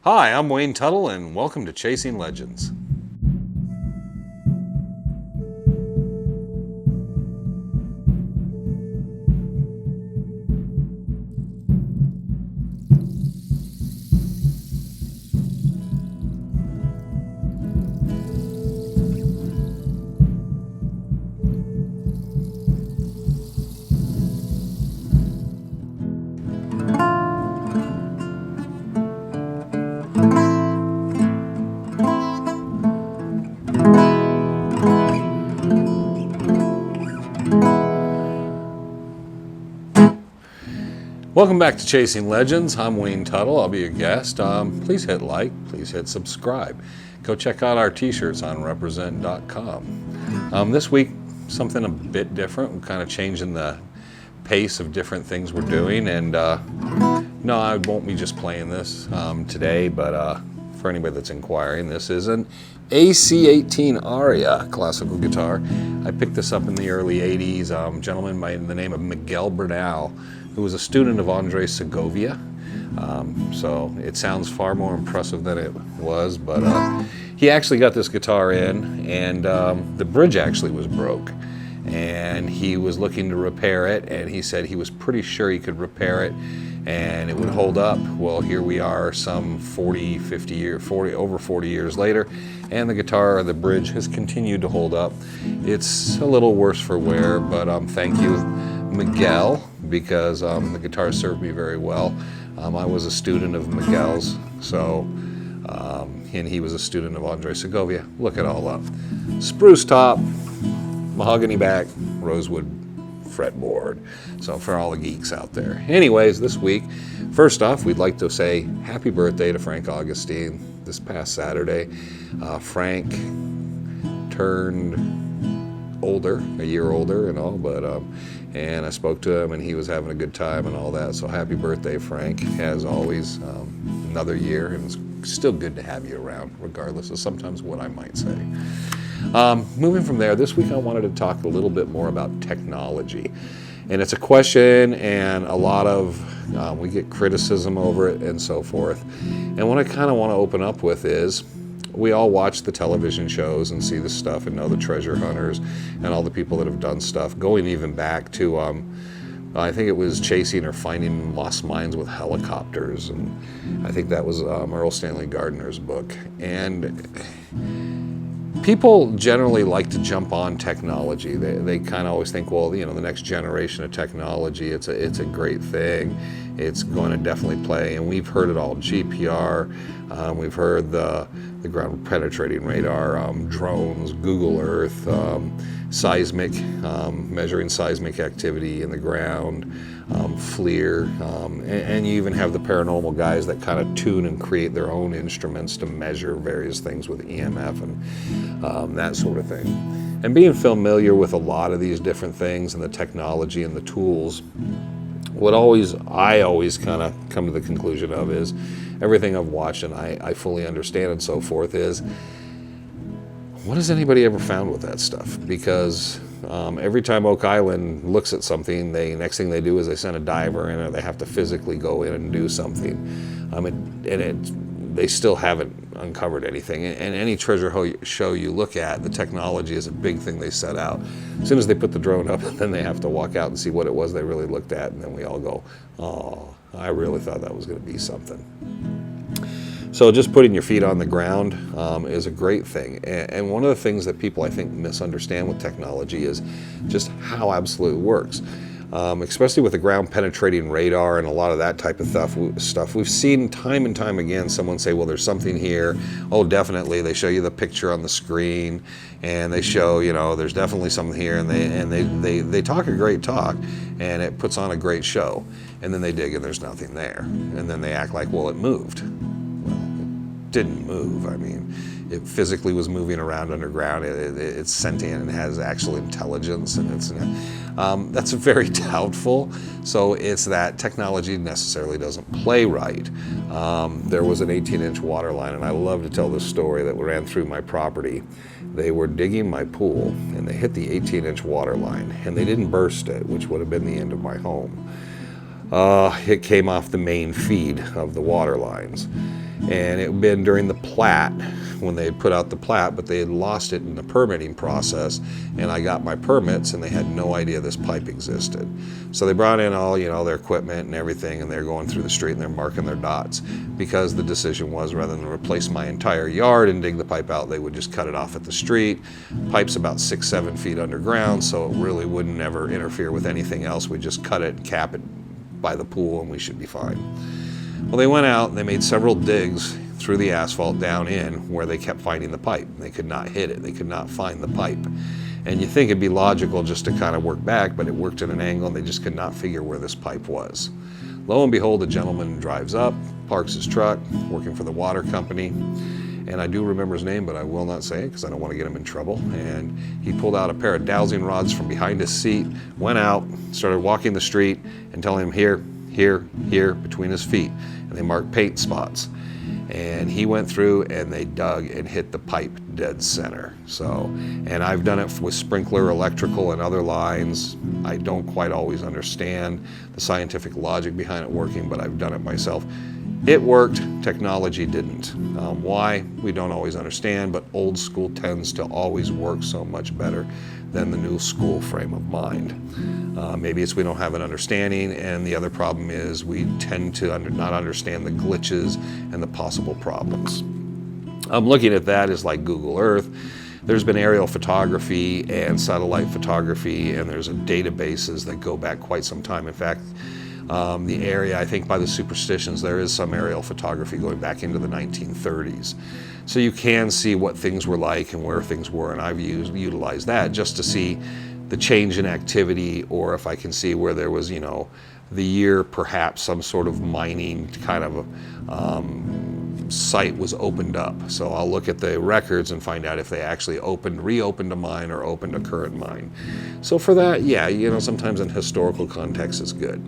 Hi, I'm Wayne Tuttle, and welcome to Chasing Legends. Welcome back to Chasing Legends. I'm Wayne Tuttle. I'll be your guest. Please hit like. Please hit subscribe. Go check out our t-shirts on represent.com. This week, something a bit different. We're kind of changing the pace of different things we're doing. And no, I won't be just playing this today, but for anybody that's inquiring, this is an AC-18 Aria classical guitar. I picked this up in the early 80s. A gentleman by the name of Miguel Bernal, who was a student of Andres Segovia. So it sounds far more impressive than it was, but he actually got this guitar in, and the bridge actually was broke. And he was looking to repair it, and he said he was pretty sure he could repair it and it would hold up. Well, here we are some 40 years later, and the guitar, the bridge, has continued to hold up. It's a little worse for wear, but thank you, Miguel, because the guitar served me very well. I was a student of Miguel's, so and he was a student of Andres Segovia. Look it all up. Spruce top, mahogany back, rosewood fretboard. So for all the geeks out there. Anyways, this week, first off, we'd like to say happy birthday to Frank Augustine this past Saturday. Frank turned older, a year older and all, but and I spoke to him and he was having a good time and all that. So happy birthday, Frank, as always. Another year, and it's still good to have you around, regardless of sometimes what I might say. Moving from there, this week I wanted to talk a little bit more about technology. And it's a question, and a lot of, we get criticism over it and so forth. And what I kind of want to open up with is, we all watch the television shows and see the stuff and know the treasure hunters and all the people that have done stuff, going even back to, I think it was chasing or finding lost mines with helicopters. And I think that was Earl Stanley Gardner's book. And people generally like to jump on technology. They kind of always think, well, you know, the next generation of technology, it's a great thing. It's going to definitely play. And we've heard it all, GPR. We've heard the ground penetrating radar, drones, Google Earth, seismic, measuring seismic activity in the ground, FLIR, and you even have the paranormal guys that kind of tune and create their own instruments to measure various things with EMF and that sort of thing. And being familiar with a lot of these different things and the technology and the tools, I always kind of come to the conclusion of is, everything I've watched and I fully understand and so forth is, what has anybody ever found with that stuff? Because every time Oak Island looks at something, next thing they do is they send a diver in, or they have to physically go in and do something. They still haven't uncovered anything. And any treasure show you look at, the technology is a big thing they set out. As soon as they put the drone up, then they have to walk out and see what it was they really looked at, and then we all go, oh, I really thought that was going to be something. So just putting your feet on the ground is a great thing. And one of the things that people, I think, misunderstand with technology is just how absolutely it works. Especially with the ground penetrating radar and a lot of that type of stuff. We've seen time and time again someone say, well, there's something here. Oh, definitely. They show you the picture on the screen and they show, you know, there's definitely something here, and they talk a great talk and it puts on a great show. And then they dig and there's nothing there. And then they act like, well, it moved. Well, it didn't move. I mean, it physically was moving around underground. It's sentient and has actual intelligence, and that's very doubtful. So it's that technology necessarily doesn't play right. There was an 18-inch water line, and I love to tell this story that ran through my property. They were digging my pool, and they hit the 18-inch water line, and they didn't burst it, which would have been the end of my home. It came off the main feed of the water lines. And it had been during the plat, when they had put out the plat, but they had lost it in the permitting process, and I got my permits and they had no idea this pipe existed. So they brought in all, their equipment and everything, and they're going through the street and they're marking their dots, because the decision was, rather than replace my entire yard and dig the pipe out, they would just cut it off at the street. Pipe's about 6-7 feet underground, so it really wouldn't ever interfere with anything else. We just cut it and cap it by the pool and we should be fine. Well, they went out and they made several digs through the asphalt down in where they kept finding the pipe. They could not hit it. They could not find the pipe. And you think it'd be logical just to kind of work back, but it worked at an angle and they just could not figure where this pipe was. Lo and behold, a gentleman drives up, parks his truck, working for the water company. And I do remember his name, but I will not say it because I don't want to get him in trouble. And he pulled out a pair of dowsing rods from behind his seat, went out, started walking the street and telling him here, between his feet. And they marked paint spots. And he went through and they dug and hit the pipe dead center. And I've done it with sprinkler, electrical, and other lines. I don't quite always understand the scientific logic behind it working, but I've done it myself. It worked, technology didn't. Why? We don't always understand, but old school tends to always work so much better than the new school frame of mind. Maybe it's we don't have an understanding, and the other problem is we tend to not understand the glitches and the possible problems. Looking at that is like Google Earth. There's been aerial photography and satellite photography, and there's databases that go back quite some time. In fact, the area, I think by the Superstitions, there is some aerial photography going back into the 1930s. So you can see what things were like and where things were, and I've utilized that just to see the change in activity, or if I can see where there was, the year perhaps some sort of mining kind of site was opened up. So I'll look at the records and find out if they actually reopened a mine or opened a current mine. So for that, yeah, sometimes in historical context it's good.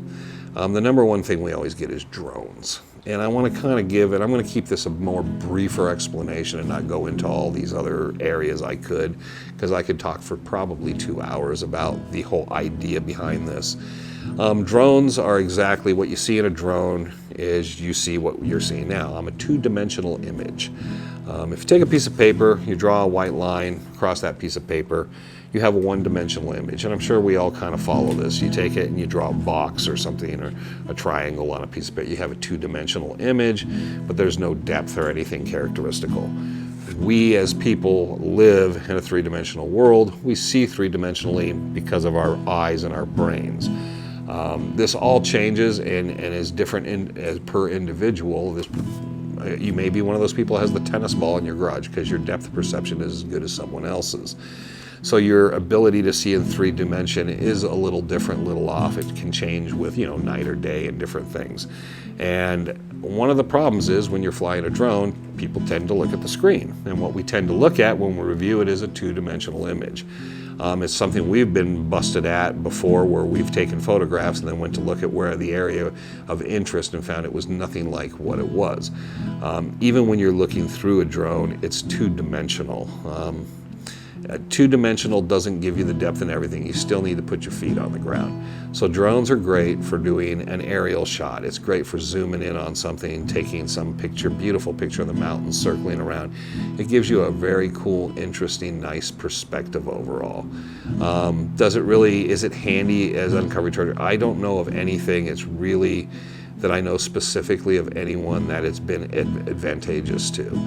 The number one thing we always get is drones. And I want to kind of give it, I'm going to keep this a more briefer explanation and not go into all these other areas because I could talk for probably 2 hours about the whole idea behind this. Drones are exactly what you see in a drone is you see what you're seeing now. I'm a two-dimensional image. If you take a piece of paper, you draw a white line across that piece of paper, you have a one-dimensional image. And I'm sure we all kind of follow this. You take it and you draw a box or something, or a triangle on a piece of paper. You have a two-dimensional image, but there's no depth or anything characteristical. We as people live in a three-dimensional world. We see three-dimensionally because of our eyes and our brains. This all changes and is different as per individual. You may be one of those people that has the tennis ball in your garage because your depth perception is as good as someone else's. So your ability to see in 3D is a little different, a little off. It can change with, night or day and different things. And one of the problems is when you're flying a drone, people tend to look at the screen. And what we tend to look at when we review it is a two-dimensional image. It's something we've been busted at before, where we've taken photographs and then went to look at where the area of interest and found it was nothing like what it was. Even when you're looking through a drone, it's two-dimensional. Two-dimensional doesn't give you the depth and everything. You still need to put your feet on the ground. So drones are great for doing an aerial shot. It's great for zooming in on something, taking some beautiful picture of the mountains circling around. It gives you a very cool, interesting, nice perspective overall. Is it handy as uncovering treasure? I don't know of anything that I know specifically of anyone that it's been advantageous to.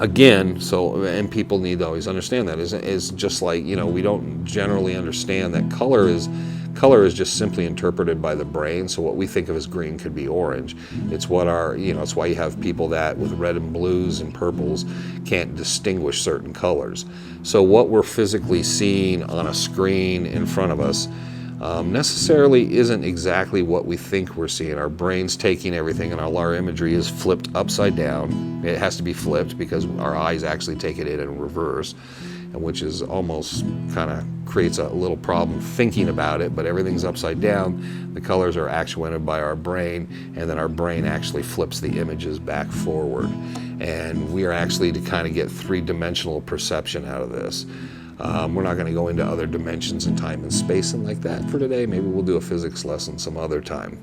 Again, and people need to always understand that is just like, we don't generally understand that color is just simply interpreted by the brain. So what we think of as green could be orange. It's it's why you have people that with red and blues and purples can't distinguish certain colors. So what we're physically seeing on a screen in front of us necessarily isn't exactly what we think we're seeing. Our brain's taking everything, and all our imagery is flipped upside down. It has to be flipped because our eyes actually take it in reverse, which is almost kind of creates a little problem thinking about it, but everything's upside down. The colors are actuated by our brain, and then our brain actually flips the images back forward. And we are actually to kind of get three-dimensional perception out of this. We're not going to go into other dimensions in time and space and like that for today. Maybe we'll do a physics lesson some other time.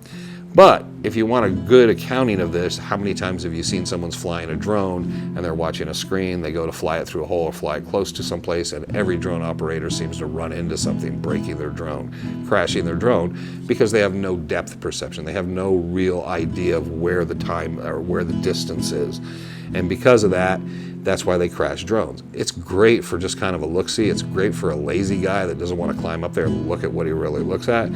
But if you want a good accounting of this, how many times have you seen someone's flying a drone and they're watching a screen, they go to fly it through a hole or fly it close to someplace, and every drone operator seems to run into something, breaking their drone, crashing their drone, because they have no depth perception. They have no real idea of where the time or where the distance is. And because of that, that's why they crash drones. It's great for just kind of a look-see. It's great for a lazy guy that doesn't want to climb up there and look at what he really looks at.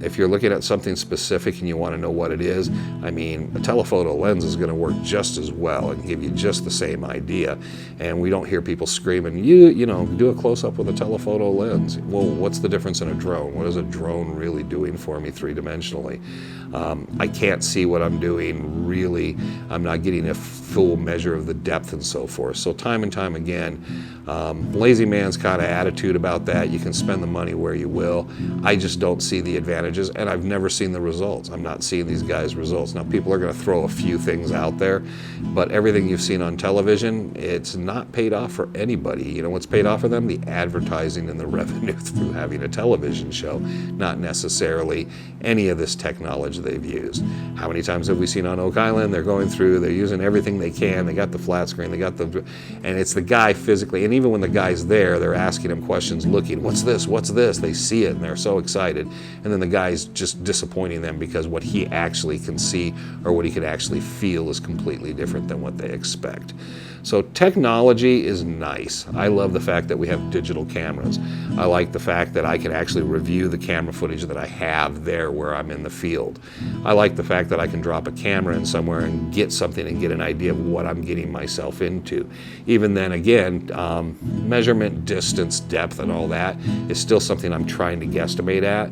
If you're looking at something specific and you want to know what it is, I mean, a telephoto lens is going to work just as well and give you just the same idea. And we don't hear people screaming, you know, do a close-up with a telephoto lens. Well, what's the difference in a drone? What is a drone really doing for me three-dimensionally? I can't see what I'm doing really. I'm not getting a full measure of the depth and so forth. So time and time again, lazy man's kind of attitude about that. You can spend the money where you will. I just don't see the advantages, and I've never seen the results. I'm not seeing these guys' results. Now, people are going to throw a few things out there, but everything you've seen on television, it's not paid off for anybody. You know what's paid off for them? The advertising and the revenue through having a television show, not necessarily any of this technology they've used. How many times have we seen on Oak Island? They're going through, they're using everything they can. They got the flat screen, they got the, and it's the guy physically, and even when the guy's there, they're asking him questions, looking, what's this, what's this? They see it and they're so excited. And then the guy's just disappointing them because what he actually can see or what he can actually feel is completely different than what they expect. So technology is nice. I love the fact that we have digital cameras. I like the fact that I can actually review the camera footage that I have there where I'm in the field. I like the fact that I can drop a camera in somewhere and get something and get an idea of what I'm getting myself into. Even then, again, measurement, distance, depth, and all that is still something I'm trying to guesstimate at.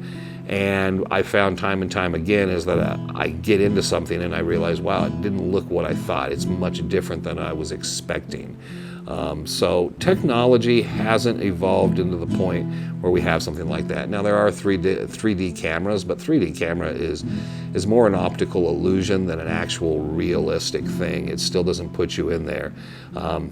And I found time and time again is that I get into something and I realize, wow, it didn't look what I thought. It's much different than I was expecting. So technology hasn't evolved into the point where we have something like that. Now there are 3D cameras, but 3D camera is more an optical illusion than an actual realistic thing. It still doesn't put you in there.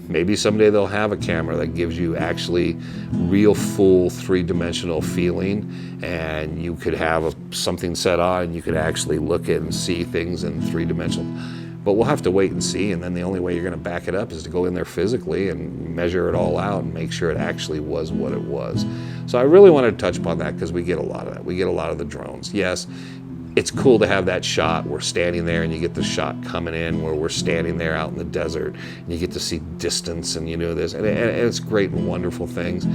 Maybe someday they'll have a camera that gives you actually real full three-dimensional feeling, and you could have something set on and you could actually look at and see things in three-dimensional. But we'll have to wait and see, and then the only way you're going to back it up is to go in there physically and measure it all out and make sure it actually was what it was. So I really wanted to touch upon that because we get a lot of that. We get a lot of the drones. Yes, it's cool to have that shot. We're standing there and you get the shot coming in where we're standing there out in the desert and you get to see distance and you know this, and it's great and wonderful things.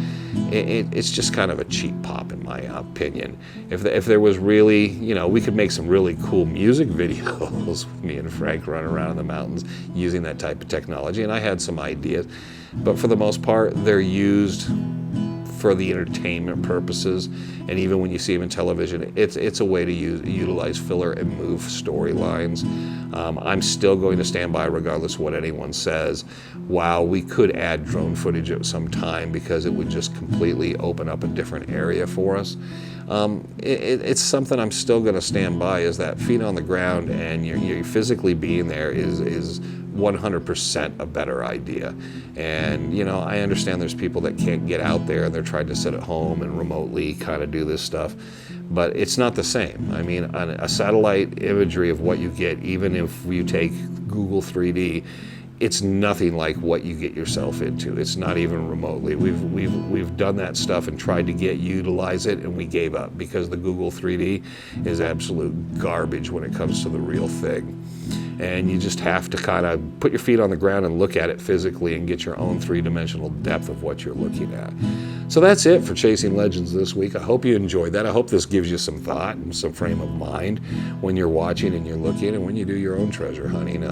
It's just kind of a cheap pop in my opinion. If there was really, you know, we could make some really cool music videos with me and Frank running around in the mountains using that type of technology, and I had some ideas, but for the most part they're used for the entertainment purposes, and even when you see them in television, it's a way to utilize filler and move storylines. I'm still going to stand by, regardless of what anyone says. Wow, we could add drone footage at some time because it would just completely open up a different area for us. It's something I'm still going to stand by, is that feet on the ground and you're physically being there is 100% a better idea. And you know, I understand there's people that can't get out there and they're trying to sit at home and remotely kind of do this stuff, but it's not the same. I mean, a satellite imagery of what you get, even if you take Google 3D, it's nothing like what you get yourself into. It's not even remotely. We've done that stuff and tried to utilize it, and we gave up because the Google 3D is absolute garbage when it comes to the real thing. And you just have to kind of put your feet on the ground and look at it physically and get your own three-dimensional depth of what you're looking at. So that's it for Chasing Legends this week. I hope you enjoyed that. I hope this gives you some thought and some frame of mind when you're watching and you're looking and when you do your own treasure hunting.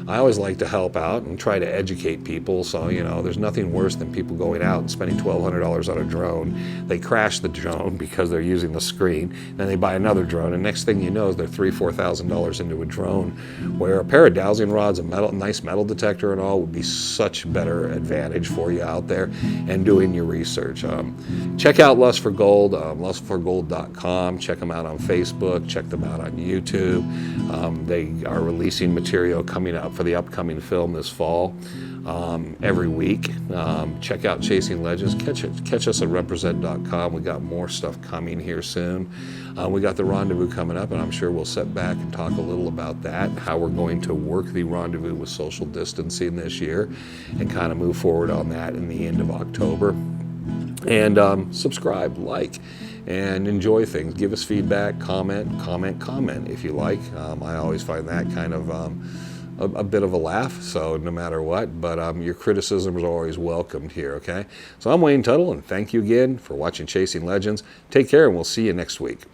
I always like to help out and try to educate people. So, you know, there's nothing worse than people going out and spending $1,200 on a drone. They crash the drone because they're using the screen. Then they buy another drone, and next thing you know is they're $3,000, $4,000 into a drone, where a pair of dowsing rods, a nice metal detector and all would be such better advantage for you out there and doing your research. check out Lust for Gold, lustforgold.com. Check them out on Facebook. Check them out on YouTube. They are releasing material coming out for the upcoming film this fall. Every week. Check out Chasing Legends. Catch us at represent.com. We got more stuff coming here soon. We got the rendezvous coming up, and I'm sure we'll sit back and talk a little about that, how we're going to work the rendezvous with social distancing this year, and kind of move forward on that in the end of October. And subscribe, like, and enjoy things. Give us feedback, comment if you like. I always find that kind of a bit of a laugh, so no matter what, but your criticism is always welcomed here, okay? So I'm Wayne Tuttle, and thank you again for watching Chasing Legends. Take care, and we'll see you next week.